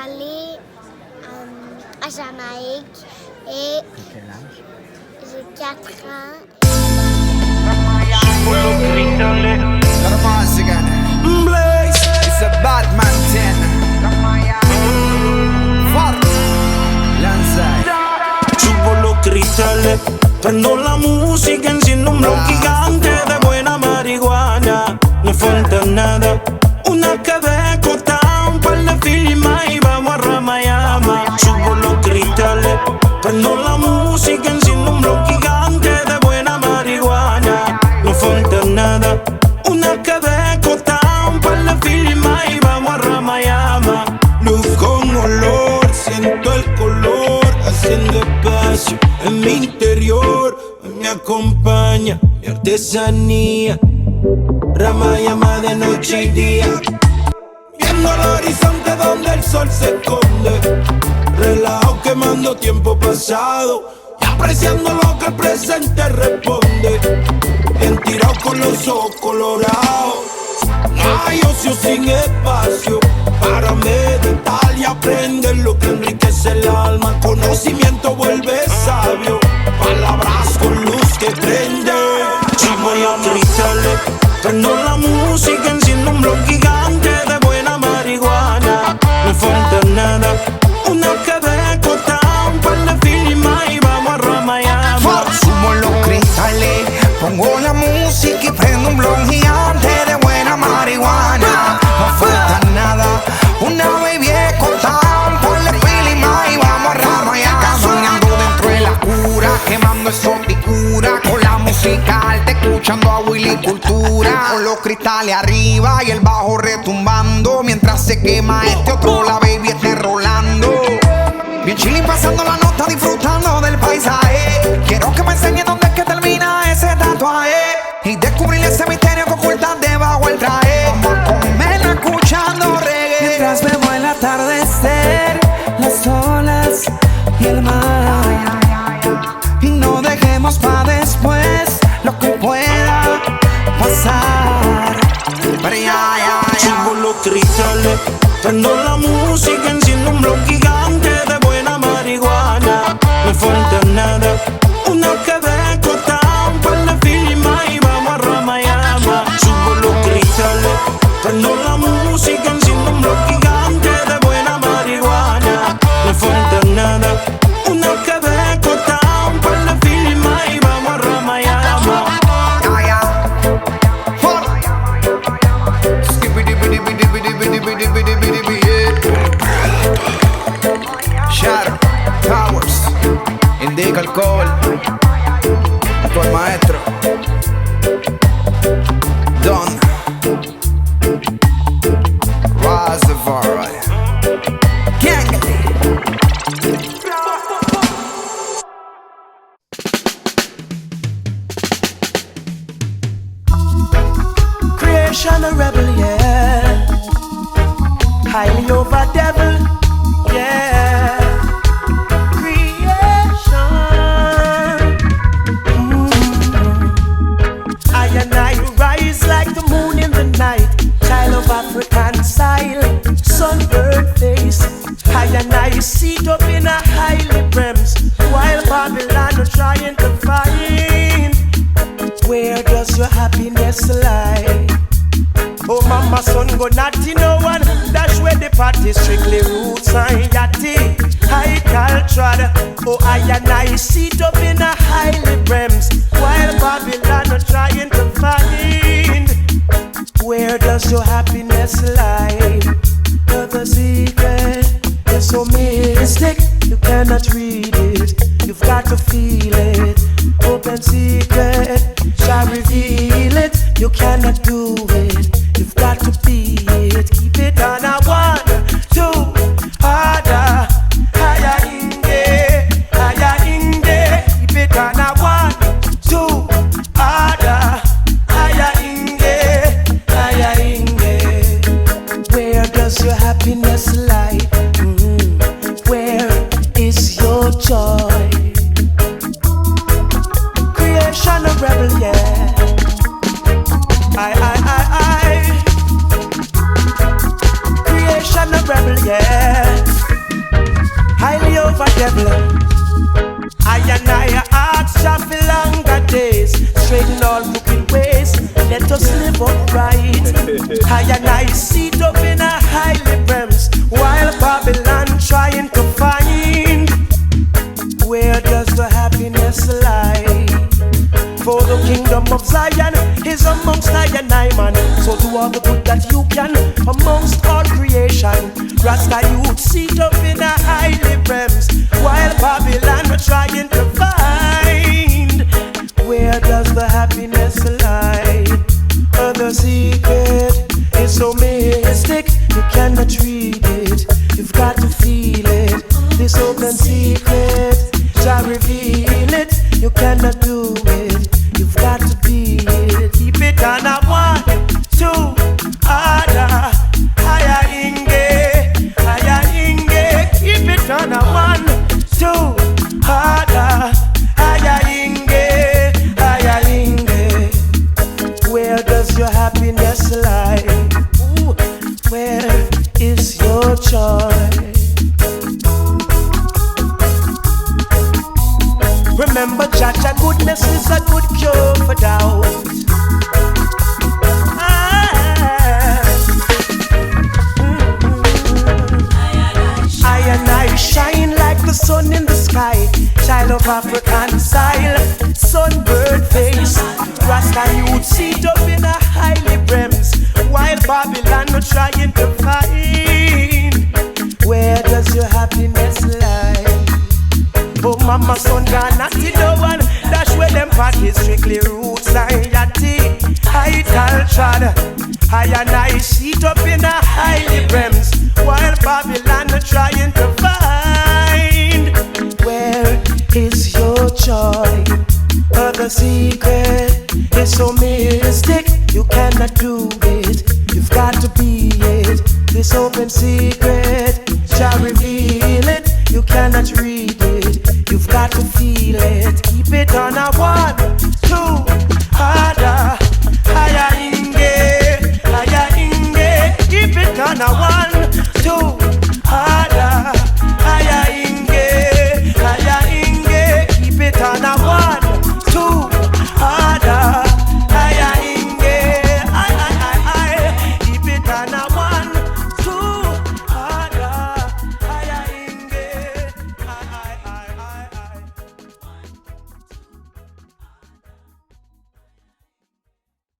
allée à Jamaïque et j'ai 4 ans. Blaze, it's a Batman 10. Forte, lanza. Subo los cristales, prendo la música, enciendo un blog gigante de buena marihuana. No falta nada, una cabeza cortada, un par de filmas y vamos a Ramayama. Subo los cristales, prendo la música, enciendo un blog gigante de buena marihuana. No falta nada, una cabeza cortada, un par de filmas y vamos a Ramayama. Luz con olor, siento el color, haciendo espacio en mi interior. Me acompaña mi artesanía, Ramayama de noche y día. Viendo el horizonte donde el sol se esconde, relajado quemando tiempo pasado y apreciando lo que el presente responde. Bien tirado con los ojos colorados, no hay ocio sin espacio para meditar y aprender lo que enriquece el alma. Conocimiento vuelve sabio, palabras con luz que prende. Subo los cristales, prendo la música, enciendo un blog gigante de buena marihuana. No falta nada, una cabeza cortada, un par de filmas y vamos a Ramayama. Sumo los cristales, pongo la música y prendo un blog gigante de buena marihuana. No falta nada, una baby cortada, un par de filmas y vamos a Ramayama. Soñando dentro de la cura, quemando exoticura, con la música alta, escuchando a Willy Cultura. Con los cristales arriba y el bajo retumbando, mientras se quema este otro, la baby esté rolando. Bien chilling, pasando la nota, disfrutando del paisaje. Quiero que me enseñe dónde es que termina ese tatuaje y descubrir ese misterio que oculta debajo el traje. Vamos a comer escuchando reggae, mientras vemos el atardecer, las olas y el mar. Y no dejemos pa' después lo que pueda pasar. Pero Subo los cristales, prendo la música, enciendo un blog gigante de buena marihuana. No falta nada, una cabeza cortada, un par de filmas y vamos a Ramayama. Subo los cristales, prendo la música, enciendo un blog gigante de buena marihuana. No falta nada, una cabeza cortada, un par de filmas y vamos a Ramayama. Shadow Towers, indica alcohol, tu maestro Don Rastafari Gang. Creation a rebel, yeah. Highly over devil, yeah. Creation. I and I rise like the moon in the night. Child of African style, sunburned face. I and I sit up in a highly brems, while Babylon is trying to find. Where does your happiness lie? Oh mama, son, go naughty, no one. That's where the party strictly roots and yachty. High culture. Oh, I and I sit up in a highly brems, while Babylon are trying to find. Where does your happiness lie? But the secret is so mystic, you cannot read it. You've got to feel it. Open secret shall reveal it. You cannot do it. You've got to be it. Keep it on a 1, 2, harder, higher in there, higher in there. Keep it on a 1, 2, harder, higher in there, higher in there. Where does your happiness lie? Where is your joy? Creation of rebel, yeah. Creation of rebel, yeah. over devil. I and I ask Jah for longer days, straighten all crooked ways, let us live upright. I and I sit up in a highly realms, while Babylon trying to find where does the happiness lie. For the kingdom of Zion is amongst I and I, man. So do all the good that you can amongst all creation. Rasta youth sit up in a highly realms, while Babylon are trying to find where does the happiness lie. The secret is so mystic, you cannot read it, you've got to feel it. This open secret shall reveal it, you cannot do it, you've got to be it. Keep it on a 1, 2, ada, higher inge, keep it on a 1, 2, ada, higher inge. Where does your happiness lie? Ooh, where is your joy? Remember, Jaja, goodness is a good cure for doubt. I and I shine like the sun in the sky, child of African style, sunbird face. Rasta youth sit up in a highly brems, while Babylon are trying to find where does your happiness lie. Oh, mama, son, gone at the one. That's where them parties strictly roots, society, high culture. I and I sit up in a highly brems, while Babylon are trying to find where is your joy. The secret is so mystic, you cannot do it, you've got to be it. This open secret shall reveal it, you cannot read it, you've got to feel it. Keep it on a 1,